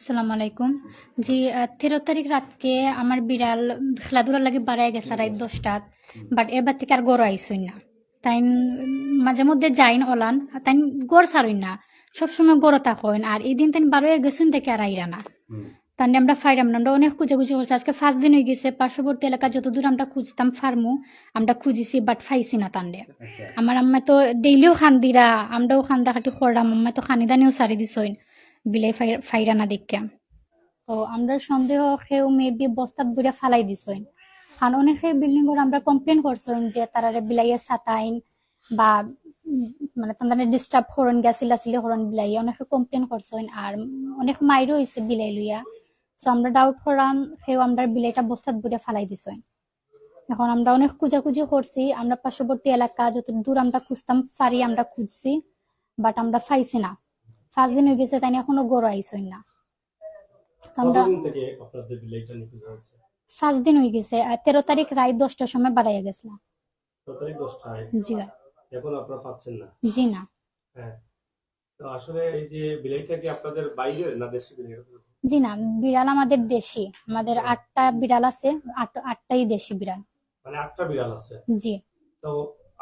আসসালামু আলাইকুম। জি, ১৩ তারিখ রাতকে আমার বিড়াল খেলাধুলার লাগি বারায় গেছে রাত ১০টাত। বাট এবার থেকে আর গড় আইসইন না। তাইন মাঝে মধ্যে যাইন ওলান, তাইন গড় ছাড়ইন না। সবসময় গড় থাকইন। আর এই দিন তাইন বারোয় গেছুন থেকে আর আইরা না। তান্ডে আমরা ফাইরাম না। আমরা অনেক খুঁজাখুঁজি করছি। আজকে ৫ দিন হয়ে গেছে। পার্শ্ববর্তী এলাকা যতদূর আমরা খুঁজতাম ফার্মু, আমরা খুঁজিছি বাট পাইছি না তান্ডে। আমার আম্মা তো ডেইলিও খান্দিরা, আমরাও খান্দাখাটি করলাম। আম্মা তো খানিদানিও সারি দিছইন বিলাই ফাইরা না দেখিয়া। তো আমরা সন্দেহ কেউ মেবি বস্তাত বুড়া ফালাই দিছইন। কারণ অনেকে বিল্ডিং ঘর আমরা কমপ্লেন করছইন যে তারারে বিলাইয়া সাতাইন বা মানে তাদের ডিস্টার্ব করেন গেছিলা ছিলে করেন বিলাইয়া অনেকে কমপ্লেন করছইন। আর অনেক মাইরও হইছে বিলাই লইয়া। সো আমরা ডাউট করলাম কেউ আমরা বিলাইটা বস্তাত বুড়া ফালাই দিছইন। এখন আমরা অনেক খুঁজাখুঁজি করছি। আমরা পার্শ্ববর্তী এলাকা যত দূর আমরা খুঁজতাম পারি আমরা খুঁজছি, বাট আমরা পাইছি না। ৫ দিন হয়ে গেছে, তাই এখনো গড় আইসইন না। আমরা কতদিন থেকে আপনাদের বিলাইটা নিখোঁজ হয়েছে? ৫ দিন হয়ে গেছে। ১৩ তারিখ রাত ১০টার সময় বাড়াইয়া গেছিলাম। ১৩ তারিখ ১০টায়। জি ভাই। এখন আপনারা পাচ্ছেন না? জি না। হ্যাঁ। তো আসলে এই যে বিলাইটা কি আপনাদের বাইরের না দেশি বিলাই? জি না, বিড়াল আমাদের দেশি। আমাদের ৮টা বিড়াল আছে, আটটাই দেশি বিড়াল। মানে ৮টা বিড়াল আছে? জি। তো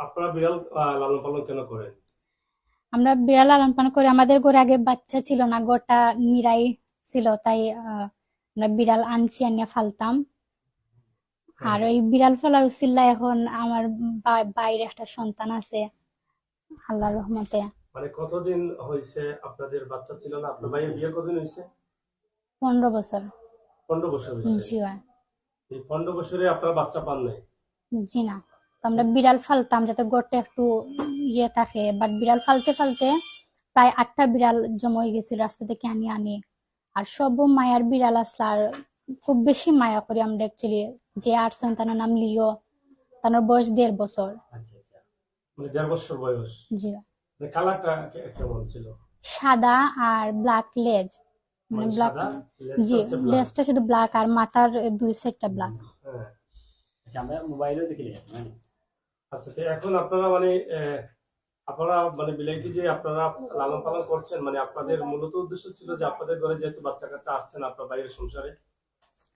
আপনারা বিড়াল লালন পালন কেন করেন? আমরা বিড়াল লালন পালন করে, আমাদের ঘরে আগে বাচ্চা ছিল না, ঘরটা নিরাই ছিল, তাই আমরা বিড়াল আনছি, আনিয়া ফালতাম। আর ওই বিড়াল ফেলার উছিল্লা এখন আমার বাইরে একটা সন্তান আছে আল্লাহর রহমতে। মানে কতদিন হয়েছে আপনাদের বাচ্চা ছিল না? আপনার ভাইয়ের বিয়ে কতদিন হয়েছে? ১৫ বছর। ১৫ বছর হয়েছে। জি ভাই। এই ১৫ বছরে আপনারা বাচ্চা পান নাই? জি না। তো আমরা বিড়াল ফালতাম যাতে গড়টা একটু ইয়ে থাকে, বাট বিড়াল ফালতে ফালতে প্রায় ৮টা বিড়াল জমা হয়ে গেছিল রাস্তা থেকে আনি আনি। আর সব মায়ার বিড়াল আসলে, আর খুব বেশি মায়া করি আমরা অ্যাকচুয়ালি। যে আসছেন তার নাম লিও, তার বয়স ১.৫ বছর। আচ্ছা আচ্ছা। মানে ১.৫ বছর বয়স। জি। মানে কালারটা কেমন ছিল? সাদা আর ব্ল্যাক লেজ, মানে মানে ব্ল্যাক। সাদা, লেজটা জি, হচ্ছে ব্ল্যাক। লেজটা শুধু ব্ল্যাক আর মাথার ২ সাইডটা ব্ল্যাক। হ্যাঁ। আচ্ছা, আমরা মোবাইলেও দেখি মানে আচ্ছা, তো এখন আপনারা মানে আপনারা মানে বিলাইটি যে আপনারা লালন পালন করছেন, মানে আপনাদের মূলত উদ্দেশ্য ছিল যে আপনাদের ঘরে যেহেতু বাচ্চা কাচ্চা আসছেন আপনার বাইরের সংসারে,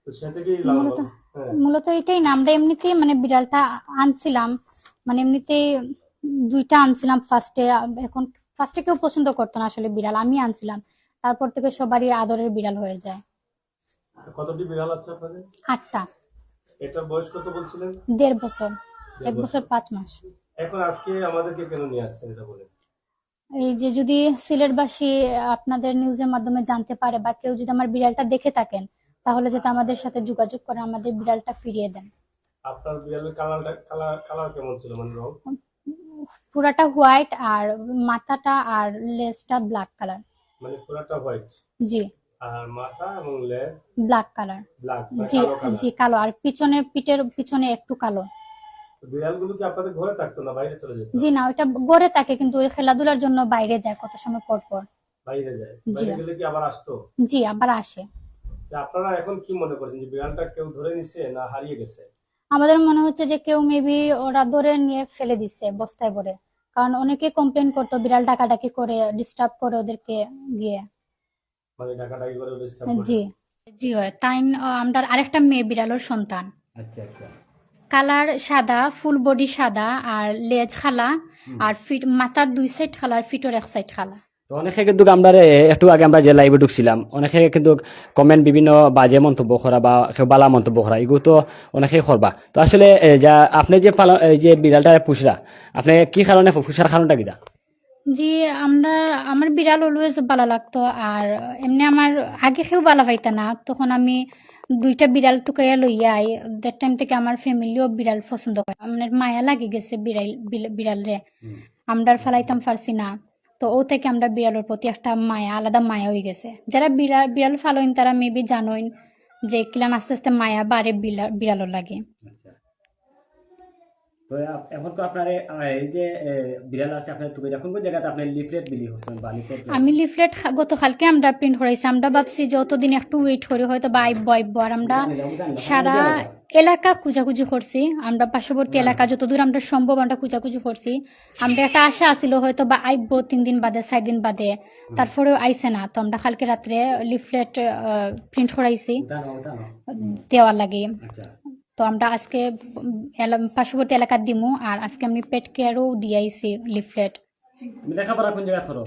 তো সে থেকেই লালন মূলত পালন। হ্যাঁ। মূলত এটাই না, আমরা এমনিতেই মানে বিড়ালটা আনছিলাম, মানে এমনিতেই ২টা আনছিলাম ফার্স্টে। এখন ফার্স্টে কেউ পছন্দ করতো না আসলে বিড়াল, আমি আনছিলাম। তারপর থেকে সবারই আদরের বিড়াল হয়ে যায়। কতটি বিড়াল আছে আপনাদের? ৮টা। এটার বয়স কত বলছিলেন? ১.৫ বছর। ১.৫ ১ বছর বছর। ৫ মাস। এখন আজকে আমাদেরকে কেন নিয়ে আসছেন এটা বলেন? এই যে যদি সিলেটবাসী আপনাদের নিউজের মাধ্যমে জানতে পারে বা কেউ যদি আমার বিড়ালটা দেখে থাকেন, তাহলে যাতে আমাদের সাথে যোগাযোগ করে আমাদের বিড়ালটা ফিরিয়ে দেন। আপনার বিড়ালের কালারটা কালার কেমন ছিল, মানে রং? পুরাটা হোয়াইট আর মাথাটা আর লেজটা ব্ল্যাক কালার। মানে পুরাটা হোয়াইট জি। আর মাথা এবং লেজ ব্ল্যাক কালার। ব্ল্যাক, মানে জি। কালো কালার। জি কালো, আর পিঠের পিছনে একটু কালো। বিড়ালগুলো কি আপনাদের ঘরে থাকতো না বাইরে চলে যেত? জি না, ওইটা গড়ে থাকে কিন্তু ওই খেলাধুলার জন্য বাইরে যায় কত সময় পর পর। বাইরে যায়? জি। বাইরে গেলে কি আবার আসতো? জি আবার আসে। যে আপনারা এখন কি মনে করছেন যে বিড়ালটা কেউ ধরে নিছে না হারিয়ে গেছে? আমাদের মনে হচ্ছে যে কেউ মেবি ওরা ধরে নিয়ে ফেলে দিচ্ছে বস্তায় ভরে। কারণ অনেকে কমপ্লেন করতো বিড়াল ডাকাডাকি করে, ডিস্টার্ব করে ওদেরকে গিয়ে। মানে ডাকাডাকি করে ডিস্টার্ব করে? জি। জি হয় তাই। আমরা আরেকটা মেয়ে বিড়ালের সন্তান। আচ্ছা আচ্ছা। কালার সাদা, ফুল বডি সাদা, আর লেজ খালা, আর ফিট মাথার ২ সাইড খালা আর ফিটোর ১ সাইড খালা। তো অনেকে কিন্তু আমরা একটু আগে আমরা যে লাইভে ঢুকছিলাম, অনেকে কিন্তু কমেন্ট বিভিন্ন বাজে মন্তব্য করা বা কেউ বালা মন্তব্য করা, এগুলো তো অনেকেই করবা। তো আসলে যা আপনি যে পালন এই যে বিড়ালটা পুষরা, আপনি কি কারণে পুষার কারণটা কিটা? জি, আমার বিড়াল অলওয়েজ ভালো লাগতো। আর এমনি আমার আগে কেউ ভালো পাইতা না, তখন আমি ২টা বিড়াল টুকাইয়া লইয়া আই। দ্যাট টাইম থেকে আমার ফ্যামিলিও বিড়াল পছন্দ করে। আমার মায়া লাগে গেছে বিড়াল রে। আমরা আর ফালাইতাম পারছি না। তো ও থেকে আমরা বিড়ালের প্রতি একটা মায়া, আলাদা মায়া হয়ে গেছে। যারা বিড়াল ফালোইন তারা মেবি জানোইন যে কিলান আস্তে আস্তে মায়া বাড়ে বিড়ালও লাগে। তো এখন তো আপনার এই যে বিড়াল আছে আপনার তো কোন কোন জায়গাতে আপনি লিফলেট বিলি করছেন বা লিফলেট আমি লিফলেট গতকালকে আমরা প্রিন্ট করাইছি। আমরা ভাবছি যে অতদিন একটু ওয়েট করি, হয়তো বা আইব আর আমরা সারা এলাকা খুঁজাখুঁজি করছি। আমরা পার্শ্ববর্তী এলাকা যতদূর আমরা সম্ভব আমরা খুঁজাখুঁজি করছি। আমরা একটা আশা আছিল হয়তো বা আইব 3 দিন বাদে 4 দিন বাদে, তারপরেও আইছে না। তো আমরা কালকে রাত্রে লিফলেট প্রিন্ট করাইছি দেওয়ার লাগে। আচ্ছা তো আমরা আজকে পার্শ্ববর্তী এলাকার দিমু, আর আজকে আমি পেট কেয়ারও দিয়াইছি লিফলেট। তুমি লেখাপড়া কোন জায়গায় করো?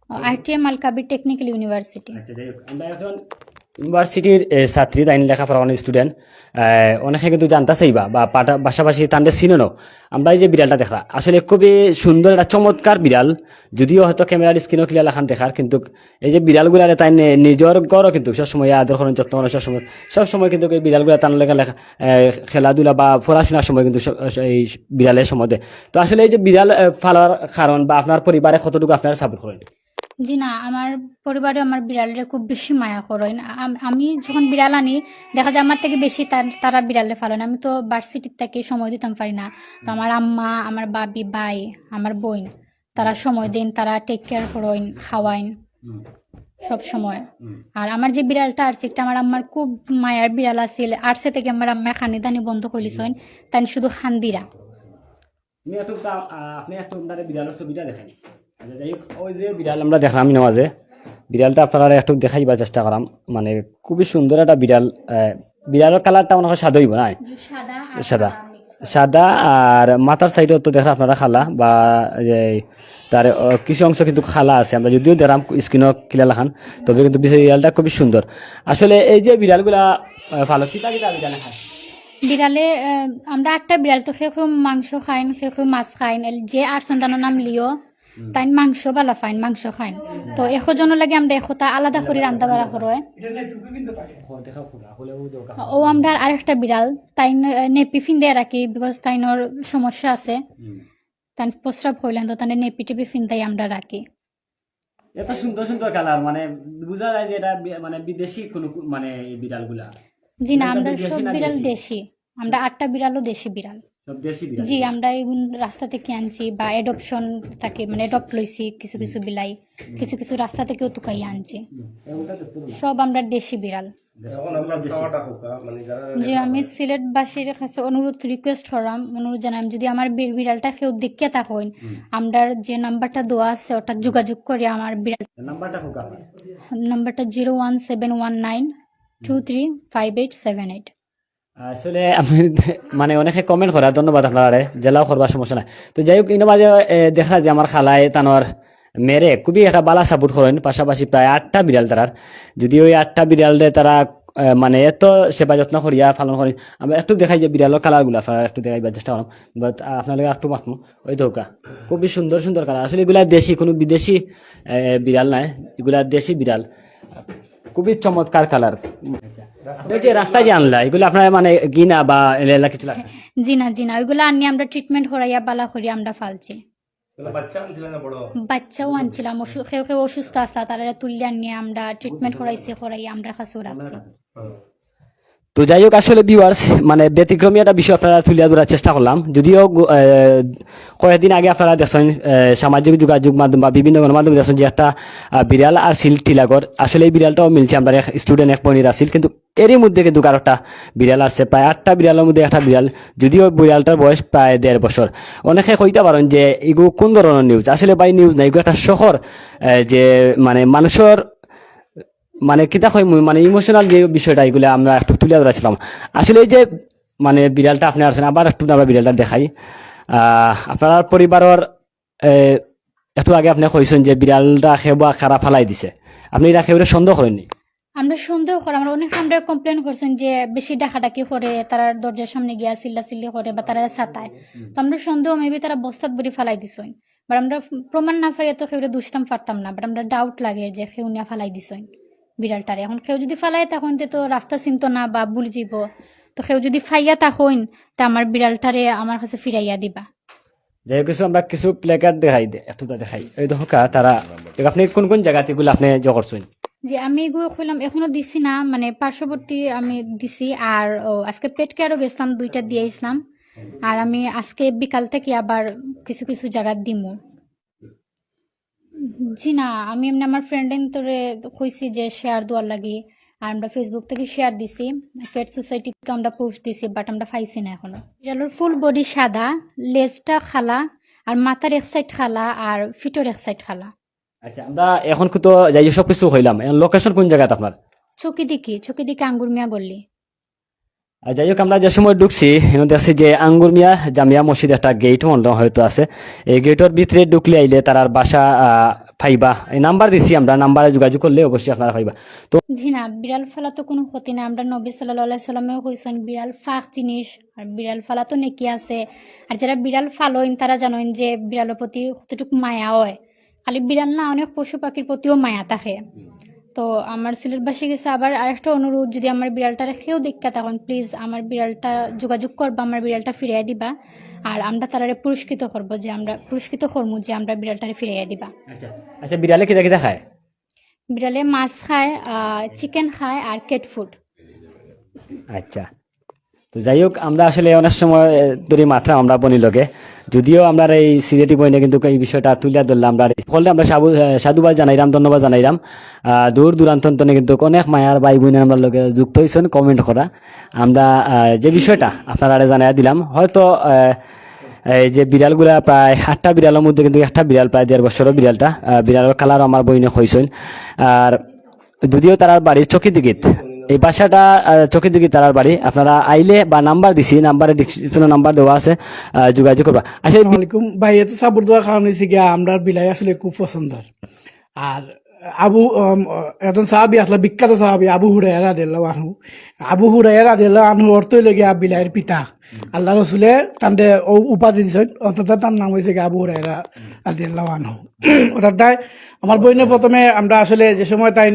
ITM Alkabir technical university. আচ্ছা যাই হোক, আমরা এখন ইউনিভার্সিটির ছাত্রী তাই লেখাপড়া অনেক স্টুডেন্ট অনেকে কিন্তু জানতে চাইবা বা পাশাপাশি তাদের চিনো। আমরা এই যে বিড়ালটা দেখা আসলে খুবই সুন্দর একটা চমৎকার বিড়াল, যদিও হয়তো ক্যামেরার স্ক্রিনও ক্লিয়ার লাখান দেখার, কিন্তু এই যে বিড়ালগুলারে তাই নিজের গড়ও কিন্তু সবসময় আদর করেন, যত্ন করেন, সবসময় কিন্তু এই বিড়ালগুলা তার লেখা খেলাধুলা বা পড়াশোনার সময় কিন্তু এই বিড়ালের সম্বন্ধে। তো আসলে এই যে বিড়াল ফালার কারণ বা আপনার পরিবারে কতটুকু আপনারা সাপোর্ট করেন? জি না, আমার পরিবারে আমার বিড়ালের খুব বেশি মায়া করেন। আমি যখন বিড়াল আনি দেখা যায় আমার থেকে বেশি তারা বিড়ালে ফালেন। আমি তো ভার্সিটির থেকে সময় দিতাম পারি না। তো আমার আম্মা, আমার বাবি, ভাই, আমার বোন তারা সময় দেন, তারা টেক কেয়ার করেন, খাওয়াইন সব সময়। আর আমার যে বিড়ালটা আছে একটা আমার আম্মার খুব মায়ার বিড়াল আছিল, আরসে থেকে আমার আম্মা খানি দানি বন্ধ করিলেন, তাই শুধু খান্দিরা। আপনি একটু বিড়ালের ছবিটা দেখেন। আচ্ছা, যাই হোক, ওই যে বিড়াল আমরা দেখলাম নওয়াজে বিড়ালটা আপনারা একটু দেখাইবার চেষ্টা করাম। মানে খুবই সুন্দর একটা বিড়াল। বিড়ালের কালারটা মনে হয় সাদা হইব না? সাদা সাদা। আর মাথার সাইডে তো দেখেন আপনারা খালা বা তার কিছু অংশ কিন্তু খালা আছে, আমরা যদিও দেখলাম স্ক্রিনও ক্লিয়ার লাখান, তবে কিন্তু বিড়ালটা খুবই সুন্দর। আসলে এই যে বিড়ালগুলা ভালো কিতা কিতা বিড়ালে খায়? বিড়ালে আমরা 8টা বিড়াল, তো কেউ কেউ মাংস খাইন, কেউ কেউ মাছ খাইন। যে আর সন্তানের নাম লিও তাই মাংস বালা ফাইন, মাংস খাইন। তো এজন লাগে আমরা এখতা আলাদা করে রান্না বাড়া করো। ও আমরা আরেকটা বিড়াল তাই নেপি ফিন্দে রাখি, বিকজ তাইনোর সমস্যা আছে, তাই প্রস্রাব হইলেন তো তাই নেপি টেপি ফিন্দাই আমরা রাখি। এত সুন্দর সুন্দর কালার, মানে বোঝা যায় যে এটা মানে বিদেশি কোনো মানে এই বিড়ালগুলা। জি না, আমরা সব বিড়াল দেশি। আমরা 8টা বিড়ালও দেশি বিড়াল। সব দেশি বিড়াল? জি, আমরা এগুন রাস্তা থেকে আনছি বা এডপশন থাকে, মানে এডপ্ট লইছি। কিছু কিছু বিলাই কিছু কিছু রাস্তা থেকেও তুকাই আনছি। সব আমরা দেশি বিড়াল। যে আমি সিলেটবাসীর কাছে রিকোয়েস্ট করাম, অনুরোধ জানাম, যদি আমার বিড়ালটা কেউ দেখে থাকেন, আমরা যে নাম্বারটা দেওয়া আছে ওটা যোগাযোগ করে আমার বিড়াল নাম্বারটা 01719235878। আসলে আমি মানে অনেকে কমেন্ট করা, ধন্যবাদ আপনারা, জেলাও করবার সমস্যা নাই। তো যাই হোক, ইনো মাঝে দেখা যে আমার খালায় তানোর মেরে খুবই একটা বালা সাপোর্ট করেন, পাশাপাশি প্রায় 8টা বিড়াল তারার। যদি ওই 8টা বিড়ালে তারা মানে এত সেবা যত্ন করিয়া পালন করি, আমরা একটু দেখাই যে বিড়ালের কালারগুলো আপনারা একটু দেখাইবার চেষ্টা করলাম। বাট আপনাদের একটু মাতমু ওই ধোকা খুবই সুন্দর সুন্দর কালার। আসলে এগুলা দেশি, কোনো বিদেশি বিড়াল নাই, এগুলা দেশি বিড়াল, খুবই চমৎকার কালার। যে রাস্তায় যে আনলা এগুলো আপনার মানে গিনা বা এলা কিছু লাগে? জি না, ওইগুলো আনি আমরা ট্রিটমেন্ট করাইয়া বালা করি আমরা ফালছি। বাচ্চাও আনছিলাম, কেউ কেউ অসুস্থ আসতা, তারা তুললে আনিয়ে আমরা ট্রিটমেন্ট করাইয়া আমরা কাছেও রাখছি। তো যাই হোক, আসলে ভিউয়ার্স মানে ব্যতিক্রমী একটা বিষয় আপনারা তুলিয়া ধরার চেষ্টা করলাম। যদিও কয়েকদিন আগে আপনারা দেখছেন সামাজিক যোগাযোগ মাধ্যম বা বিভিন্ন গণমাধ্যমে দেখছেন যে একটা বিড়াল আর সিল টিলাগর, আসলে এই বিড়ালটাও মিলছে আমরা স্টুডেন্ট এক পনির আসিল, কিন্তু এরই মধ্যে কিন্তু আরো একটা বিড়াল আসছে। প্রায় 8টা বিড়ালের মধ্যে একটা বিড়াল, যদিও বিড়ালটার বয়স প্রায় 1.5 বছর। অনেকে কইতে পারেন যে এগুলো কোন ধরনের নিউজ, আসলে বাই নিউজ না, এগুলো একটা শহর যে মানে মানুষের মানে কিতা হয় মানে ইমোশনাল যে বিষয়টা, এগুলো আমরা একটু তুলে ধরেছিলাম। আসলে এই যে মানে বিড়ালটা আপনি আসছেন, আবার একটু আমরা বিড়ালটা দেখাই। আপনার পরিবারের একটু আগে আপনি কইছেন যে বিড়ালটা খেবা খারাপ ফালাই দিছে, আপনি এটা খেয়ে সন্দেহ করেননি? আমরা সন্দেহ করি, আমরা কমপ্লেন করছেন যে বেশি ডাকাডাকি করে, তারা দরজার সামনে গিয়া চিল্লাচিল্লি করে বা তারা ছাতায়। তো আমরা সন্দেহ মেবি তারা বস্তাত বড়ি ফালাই দিছেন, বাট আমরা প্রমাণ না পাই তো কেউ দুষতাম পারতাম না, বাট আমরা ডাউট লাগে যে কেউ নিয়ে ফালাই দিছেন বিড়ালটারে। এখন কেউ যদি ফালাই তখন তো রাস্তা চিনত না বা ভুল যাব, তো কেউ যদি ফাইয়া তখন তা আমার বিড়ালটারে আমার কাছে ফিরাইয়া দিবা। যাই কিছু আমরা কিছু প্লেকার্ড দেখাই একটু দেখাই, এই দেখা তারা আপনি কোন কোন জায়গাতে এগুলো আপনি জো করছেন? যে আমি এগুলো কইলাম এখনো দিছি না, মানে পার্শ্ববর্তী আমি দিছি। আর আজকে পেট কেয়ারও গেছিলাম, 2টা দিয়ে ইসলাম। আর আমি আজকে বিকাল থেকে আবার কিছু কিছু জায়গা দিমু। জি না, আমি এমনি আমার ফ্রেন্ডের তোরে কইছি যে শেয়ার দেওয়ার লাগি, আর আমরা ফেসবুক থেকে শেয়ার দিছি, কেট সোসাইটিতে আমরা পোস্ট দিছি, বাট আমরা পাইছি না এখনো। বিড়ালের ফুল বডি সাদা, লেজটা খালা, আর মাথার এক সাইড খালা, আর ফিটোর এক সাইড খালা। আচ্ছা, আমরা এখন তো যাই সব কিছু হইলাম, লোকেশন কোন জায়গাতে আপনার? চকি দিকে আঙ্গুর মিয়া গল্লি। আর যাই হোক, আমরা যে সময় ঢুকছি এখানে দেখছি যে আঙ্গুর মিয়া জামিয়া মসজিদ একটা গেট মনে হয়তো আছে, এই গেটের ভিতরে ঢুকলে আইলে তার বাসা পাইবা। এই নাম্বার দিছি, আমরা নাম্বারে যোগাযোগ করলে অবশ্যই আপনারা পাইবা। তো জি না, বিড়াল ফালা তো কোনো ক্ষতি না। আমরা নবী সাল্লাল্লাহু আলাইহি সাল্লামেও কইছেন বিড়াল ফাঁক জিনিস, আর বিড়াল ফালা তো নেকি আছে। আর যারা বিড়াল ফালোইন তারা জানেন যে বিড়ালের প্রতি কতটুকু মায়া হয়। খালি বিড়াল না, অনেক পশু পাখির প্রতিও মায়া থাকে। তো আমার সিলেটবাসী গেছে আবার আরেকটা অনুরোধ, যদি আমার বিড়ালটা রেখেও দেখা তখন প্লিজ আমার বিড়ালটা যোগাযোগ করবা, আমার বিড়ালটা ফিরিয়ে দিবা। আর আমরা তারারে পুরস্কৃত করবো, যে আমরা পুরস্কৃত করবো যে আমরা বিড়ালটারে ফিরিয়ে দিবা। আচ্ছা আচ্ছা, বিড়ালে কিতা কিতা খায়? বিড়ালে মাছ খায়, চিকেন খায়, আর কেট ফুড। আচ্ছা, তো যাই হোক, আমরা আসলে অনেক সময় ধরে মাত্রা আমরা বনি লগে, যদিও আমরা এই সিলেটি বইনে কিন্তু এই বিষয়টা তুলিয়া ধরলাম। আমরা ফলে আমরা সাধুবাদ জানাইলাম, ধন্যবাদ জানাইলাম। দূর দূরান্ত কিন্তু অনেক মায়ার ভাই বোনের আমরা লগে যুক্ত হয়েছেন কমেন্ট করা। আমরা যে বিষয়টা আপনারা জানাই দিলাম, হয়তো এই যে বিড়ালগুলা প্রায় 8টা বিড়ালের মধ্যে কিন্তু একটা বিড়াল প্রায় 1.5 বছরের বিড়ালটা, বিড়ালের কালার আমার বইনে হয়েছেন। আর যদিও তার বাড়ির চকি দিকিত, এই বাসাটা চোখের দিকে তারার বাড়ি। আপনারা আইলে বা নাম্বার দিছি, নাম্বারে ডিসক্রিপশনে নাম্বার দেওয়া আছে, যোগাযোগ করবা। আসলে আসসালামাইকুম ভাই, এত সাপোর্ট দেওয়ার কারণ হয়েছে গিয়া আমরা বিলাই আসলে খুব পছন্দের। আর আবু একজন সাহাবি আসলে বিখ্যাত সাহাবি আবু হুরায়রা রাদিয়াল্লাহু আনহু। আবু হুরায়রা রাদিয়াল্লাহু আনহু অর্থ হইল গিয়া বিলাইয়ের পিতা। আল্লাহ রসুলে তান্ডে উপাধি দিছেন, অর্থাৎ তার নাম হয়েছে গিয়া আবু হুরায়রা রাদিয়াল্লাহু আনহু। অর্থাৎ আমার বইনে প্রথমে আমরা আসলে যে সময় তাই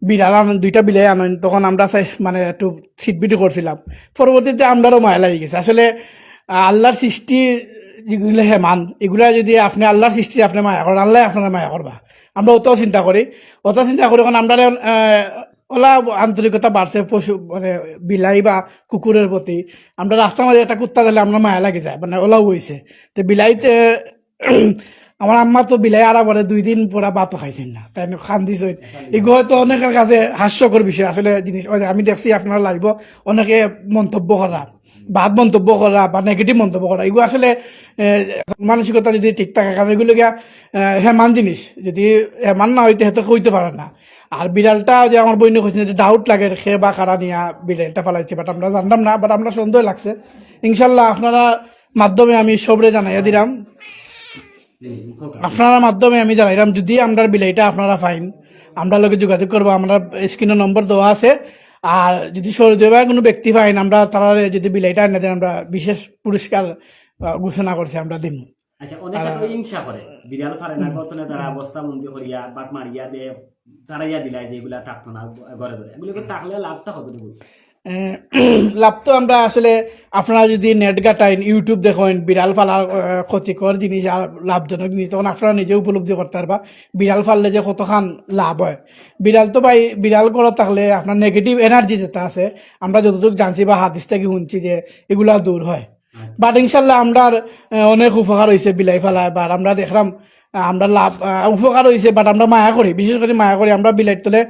বিড়াল আনেন, 2টা বিলাই আনেন, তখন আমরা মানে একটু ছিটবিটি করছিলাম। পরবর্তীতে আমরারও মায়া লাগে গেছে। আসলে আল্লাহর সৃষ্টি যেগুলো হেমান, এগুলা যদি আপনি আল্লাহর সৃষ্টি আপনি মায়া করেন, আল্লাহ আপনারা মায়া করবা। আমরা অতও চিন্তা করি কারণ আমরা ওলা আন্তরিকতা বাড়ছে পশু মানে বিলাই বা কুকুরের প্রতি। আমরা রাস্তার মাঝে একটা কুত্তা দিলে আমরা মায়া লাগে যায়, মানে ওলাও হয়েছে। তো বিলাইতে আমার আম্মা তো বিলাই আরা পরে 2 দিন পুরা ভাতও খাইছেন না, তাই খান্দিছেন। এগুলো হয়তো অনেকের কাছে হাস্যকর বিষয় আসলে জিনিস। আমি দেখছি আপনারা লাগবে অনেকে মন্তব্য করা, বাদ মন্তব্য করা বা নেগেটিভ মন্তব্য করা, এগুলো আসলে মানসিকতা যদি ঠিক থাকে, কারণ এগুলো গিয়া হেমান জিনিস, যদি হেমান না হইতে হেতো হইতে পারে না। আর বিড়ালটা যে আমার বইনে কইছেন যে ডাউট লাগে সে বা কারা নিয়া বিড়ালটা ফালাইছে, বাট আমরা জানতাম না, বাট আমরা সন্দেহ লাগছে। ইনশাল্লাহ আপনারা মাধ্যমে আমি সবরে জানাইয়া দিলাম, আপনার মাধ্যমে আমি জানাইলাম যদি আমরা বিলাইটা আপনারা ফাইন, আমরা লোকে যোগাযোগ করবো। আমরা স্ক্রিনে নম্বর দেওয়া আছে। আর যদি সহযোগিতা কোনো ব্যক্তি ফাইন, আমরা তারা যদি বিলাইটা এনে দেন, আমরা বিশেষ পুরস্কার ঘোষণা করছি, আমরা দিন। আচ্ছা, অনেকে তো হিংসা করে, বিড়াল ফারে না করতে তারা অবস্থা বন্দি করিয়া বাট মারিয়া দে, তারাইয়া দিলাই যে এগুলা থাকতো না ঘরে ঘরে, এগুলো থাকলে লাভটা হবে। লাভ তো আমরা আসলে আপনারা যদি নেট গাটাইন, ইউটিউব দেখেন বিড়াল ফালার ক্ষতিকর জিনিস আর লাভজনক জিনিস, তখন আপনারা নিজে উপলব্ধি করতে পারবা বিড়াল ফাললে যে কতখান লাভ হয়। বিড়াল তো ভাই বিড়াল করে থাকলে আপনার নেগেটিভ এনার্জি যেটা আছে, আমরা যতটুকু জানছি বা হাদিস থেকে শুনছি যে এগুলা দূর হয়। বাট ইনশাল্লাহ আমরা অনেক উপকার হয়েছে বিলাই ফেলায়। বাট আমরা দেখলাম আমরা লাভ উপকার হয়েছে, বাট আমরা মায়া করি, বিশেষ করে মায়া করি। আমরা বিলাই তোলে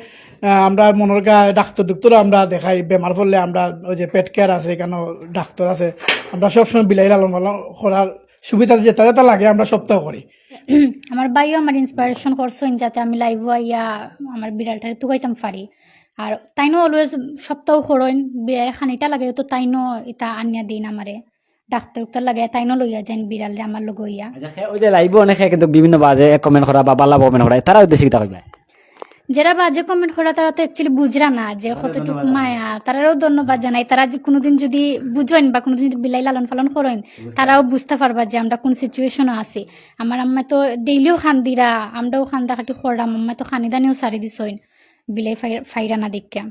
আমরা মনের গায়ে ডাক্তার আমরা দেখাই, বেমার পড়লে আমরা ওই যে পেট কেয়ার আছে, এখানে ডাক্তার আছে, আমরা সবসময় বিলাই লালন পালন করার সুবিধা যেটা যেটা লাগে আমরা সপ্তাহ করি। আমার ভাইও আমার ইন্সপিরেশন করছেন যাতে আমি লাইভ আইয়া আমার বিড়ালটারে তুগাইতাম পারি। আর তাইনো অলওয়েজ সপ্তাহ করইন বিড়াল খানিটা লাগে তো তাইনো এটা আনিয়া দিন আমারে, ডাক্তার লাগে তাইনো লইয়া যান বিড়ালে আমার লগ হইয়া। আচ্ছা, ওই যে লাইভ অনেকে কিন্তু বিভিন্ন বাজে কমেন্ট করা বা বালা কমেন্ট করা, তারা উদ্দেশ্যে কিতা কইবা? যারা বাজে কমেন্ট করা তারা তো অ্যাকচুয়ালি বুঝরা না যে কতটুকু মায়া, তারাও ধন্যবাদ জানাই। তারা যে কোনোদিন যদি বুঝেন বা কোনোদিন যদি বিলাই লালন পালন করেন, তারাও বুঝতে পারবা যে আমরা কোন সিচুয়েশনে আছি। আমার আম্মা তো ডেইলিও খান্দিরা, আমরাও খান্দা খাটি খরাম, আম্মা তো খানি দানিও সারি দিছইন বিলাই ফাইরা না দেখা।